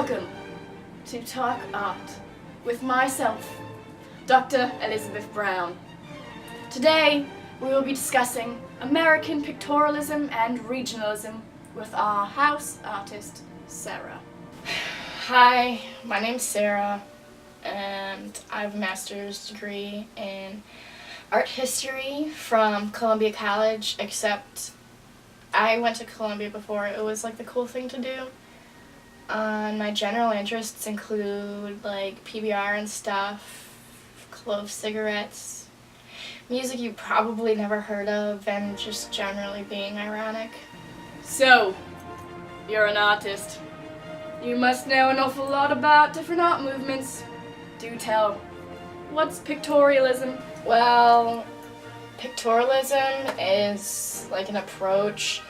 Welcome to Talk Art with myself, Dr. Elizabeth Brown. Today we will be discussing American Pictorialism and Regionalism with our house artist, Sarah. Hi, my name's Sarah, and I have a master's degree in art history from Columbia College, except I went to Columbia before. It was like the cool thing to do. My general interests include like PBR and stuff, clove cigarettes, music you probably never heard of, and just generally being ironic. So, you're an artist. You must know an awful lot about different art movements. Do tell. What's pictorialism? Well, pictorialism is like an approach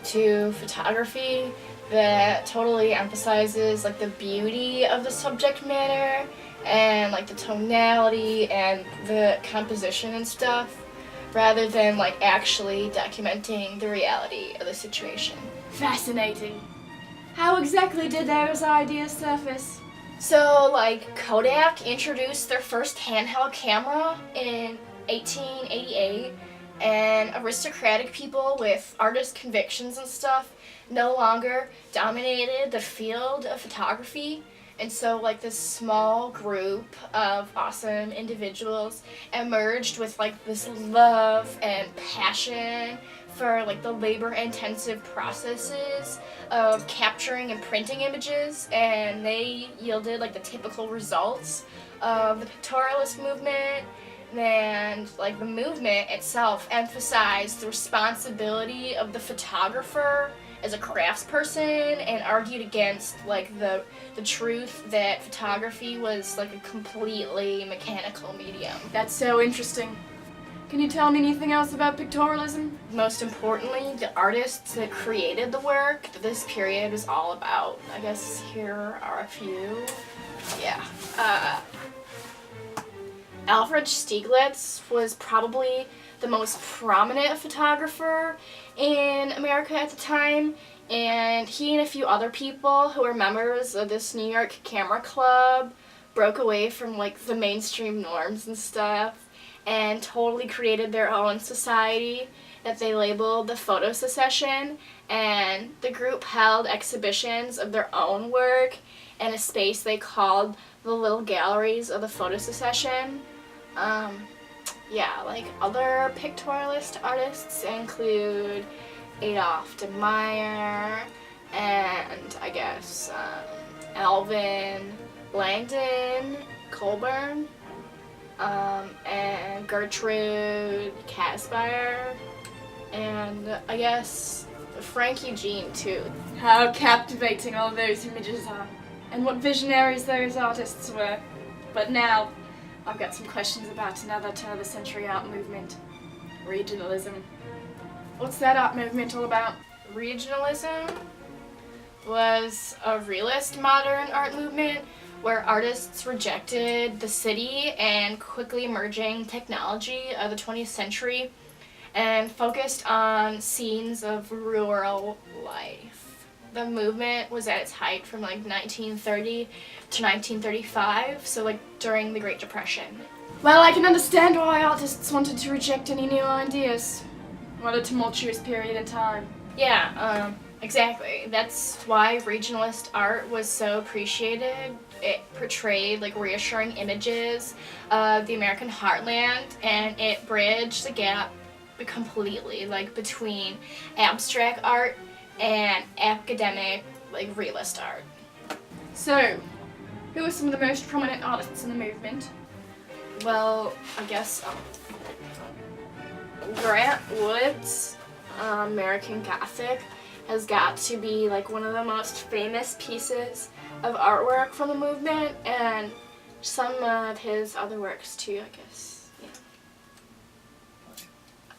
to photography that totally emphasizes like the beauty of the subject matter and like the tonality and the composition and stuff, rather than like actually documenting the reality of the situation. Fascinating. How exactly did those ideas surface? So like Kodak introduced their first handheld camera in 1888, and aristocratic people with artist convictions and stuff no longer dominated the field of photography, and so like this small group of awesome individuals emerged with like this love and passion for like the labor-intensive processes of capturing and printing images, and they yielded like the typical results of the pictorialist movement. And like the movement itself emphasized the responsibility of the photographer as a craftsperson and argued against like the truth that photography was like a completely mechanical medium. That's so interesting. Can you tell me anything else about pictorialism? Most importantly, the artists that created the work that this period is all about. I guess here are a few. Yeah. Alfred Stieglitz was probably the most prominent photographer in America at the time, and he and a few other people who were members of this New York camera club broke away from like the mainstream norms and stuff and totally created their own society that they labeled the Photo Secession, and the group held exhibitions of their own work in a space they called the Little Galleries of the Photo Secession. Yeah, like other pictorialist artists include Adolf de Meyer and I guess Alvin Langdon Colburn, and Gertrude Caspar, and I guess Frank Eugene too. How captivating all those images are, and what visionaries those artists were. But now, I've got some questions about another turn-of-the-century art movement, regionalism. What's that art movement all about? Regionalism was a realist modern art movement where artists rejected the city and quickly emerging technology of the 20th century and focused on scenes of rural life. The movement was at its height from like 1930 to 1935, so like during the Great Depression. Well, I can understand why artists wanted to reject any new ideas. What a tumultuous period in time. Yeah, exactly. That's why regionalist art was so appreciated. It portrayed like reassuring images of the American heartland, and it bridged the gap completely, like between abstract art and academic, like realist art. So, who are some of the most prominent artists in the movement? Well, I guess Grant Wood's American Gothic has got to be like one of the most famous pieces of artwork from the movement, and some of his other works too, I guess.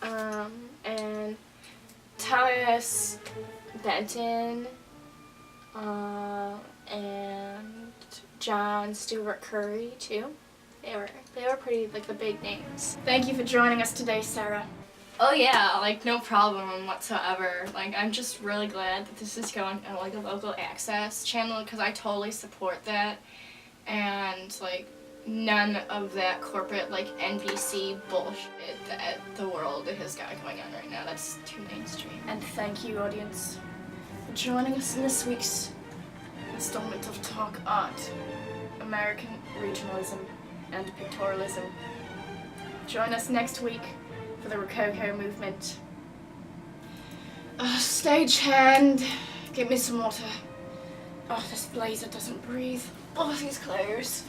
Yeah. And Thomas Benton, and John Stewart Curry too. They were pretty like the big names. Thank you for joining us today, Sarah. Oh yeah, like no problem whatsoever. Like I'm just really glad that this is going on like a local access channel because I totally support that, and like none of that corporate like NBC bullshit that the world has got going on right now. That's too mainstream. And thank you, audience, for joining us in this week's installment of Talk Art, American Regionalism and Pictorialism. Join us next week for the Rococo movement. Stagehand, give me some water. Oh, this blazer doesn't breathe. Oh, these clothes.